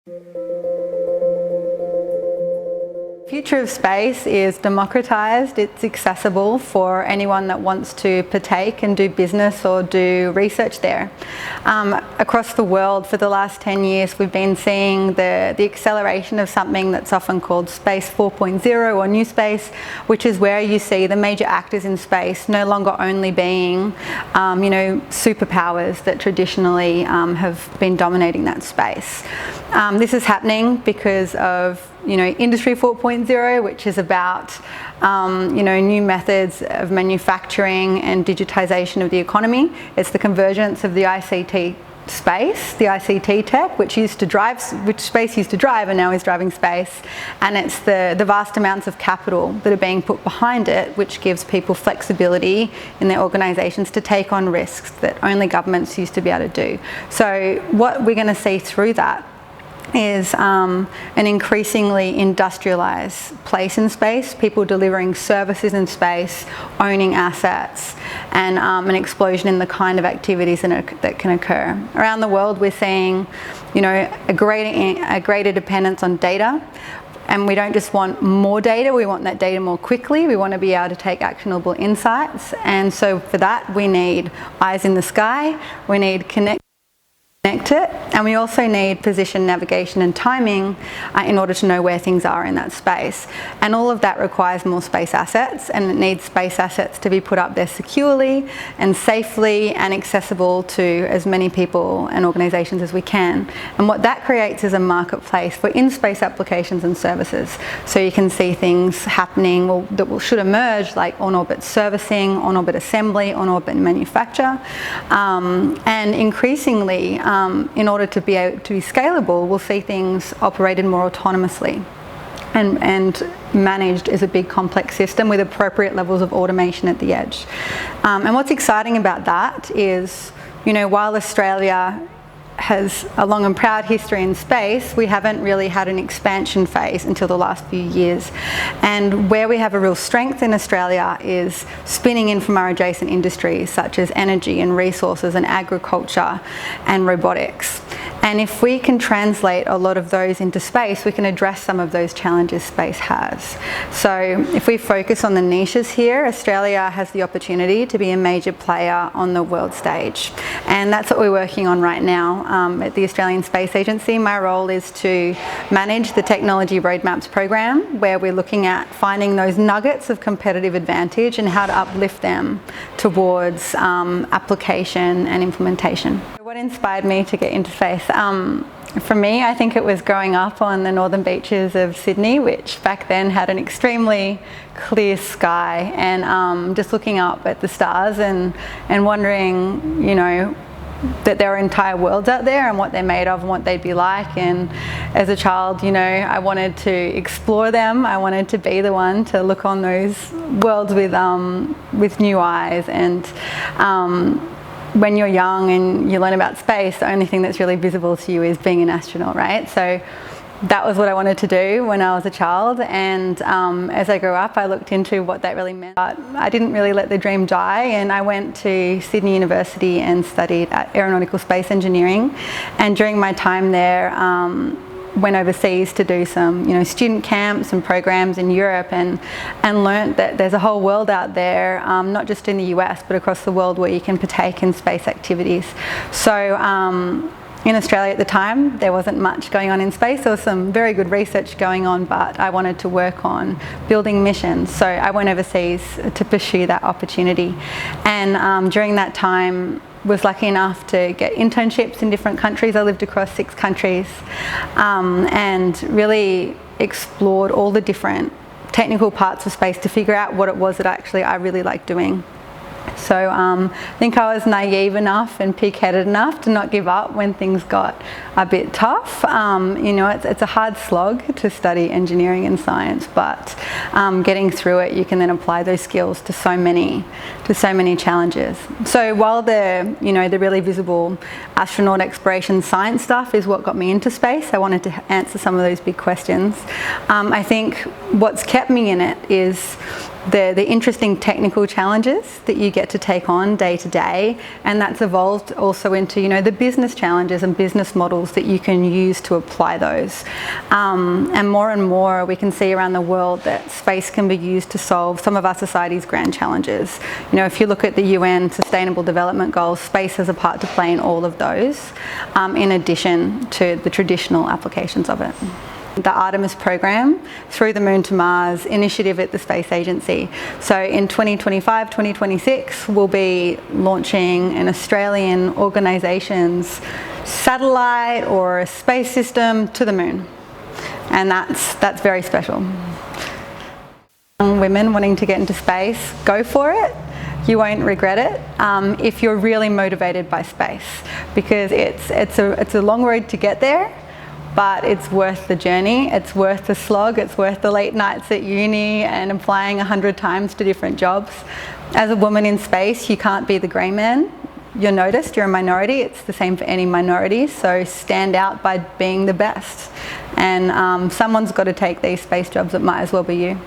The future of space is democratized, it's accessible for anyone that wants to partake and do business or do research there. Across the world for the last 10 years we've been seeing the acceleration of something that's often called Space 4.0 or New Space, which is where you see the major actors in space no longer only being superpowers that traditionally have been dominating that space. This is happening because of Industry 4.0, which is about new methods of manufacturing and digitization of the economy. It's the convergence of the ICT space, the ICT tech, which space used to drive and now is driving space, and it's the vast amounts of capital that are being put behind it, which gives people flexibility in their organisations to take on risks that only governments used to be able to do. So what we're going to see through that is an increasingly industrialised place in space, people delivering services in space, owning assets, and an explosion in the kind of activities that can occur. Around the world we're seeing a greater dependence on data. And we don't just want more data, we want that data more quickly. We want to be able to take actionable insights. And so for that we need eyes in the sky, we need connect it, and we also need position, navigation and timing in order to know where things are in that space. And all of that requires more space assets, and it needs space assets to be put up there securely and safely and accessible to as many people and organisations as we can. And what that creates is a marketplace for in-space applications and services. So you can see things happening that should emerge, like on-orbit servicing, on-orbit assembly, on-orbit manufacture, and increasingly in order to be able to be scalable, we'll see things operated more autonomously and managed as a big complex system with appropriate levels of automation at the edge. And what's exciting about that is, while Australia has a long and proud history in space, we haven't really had an expansion phase until the last few years. And where we have a real strength in Australia is spinning in from our adjacent industries such as energy and resources and agriculture and robotics. And if we can translate a lot of those into space, we can address some of those challenges space has. So if we focus on the niches here, Australia has the opportunity to be a major player on the world stage. And that's what we're working on right now at the Australian Space Agency. My role is to manage the Technology Roadmaps program, where we're looking at finding those nuggets of competitive advantage and how to uplift them towards application and implementation. What inspired me to get into space? For me, I think it was growing up on the northern beaches of Sydney, which back then had an extremely clear sky, and just looking up at the stars and wondering, that there are entire worlds out there and what they're made of and what they'd be like. And as a child, I wanted to explore them. I wanted to be the one to look on those worlds with new eyes. And when you're young and you learn about space, the only thing that's really visible to you is being an astronaut, right? So that was what I wanted to do when I was a child, and as I grew up I looked into what that really meant. But I didn't really let the dream die, and I went to Sydney University and studied aeronautical space engineering, and during my time there went overseas to do some student camps and programs in Europe, and learnt that there's a whole world out there, not just in the US but across the world, where you can partake in space activities. So in Australia at the time there wasn't much going on in space. There was some very good research going on, but I wanted to work on building missions, so I went overseas to pursue that opportunity. And during that time was lucky enough to get internships in different countries. I lived across 6 countries and really explored all the different technical parts of space to figure out what it was that I really liked doing. So I think I was naive enough and pig-headed enough to not give up when things got a bit tough. It's a hard slog to study engineering and science, but getting through it, you can then apply those skills to so many challenges. So while the really visible astronaut exploration science stuff is what got me into space, I wanted to answer some of those big questions. I think what's kept me in it is the interesting technical challenges that you get to take on day to day, and that's evolved also into, you know, the business challenges and business models that you can use to apply those. And more we can see around the world that space can be used to solve some of our society's grand challenges. You know, if you look at the UN Sustainable Development Goals, space has a part to play in all of those, in addition to the traditional applications of it. The Artemis program, Through the Moon to Mars initiative at the Space Agency. So in 2025, 2026, we'll be launching an Australian organisation's satellite or a space system to the moon. And that's very special. Young women wanting to get into space, go for it. You won't regret it if you're really motivated by space, because it's a long road to get there. But it's worth the journey, it's worth the slog, it's worth the late nights at uni and applying 100 times to different jobs. As a woman in space, you can't be the grey man. You're noticed, you're a minority. It's the same for any minority, so stand out by being the best. And someone's got to take these space jobs, it might as well be you.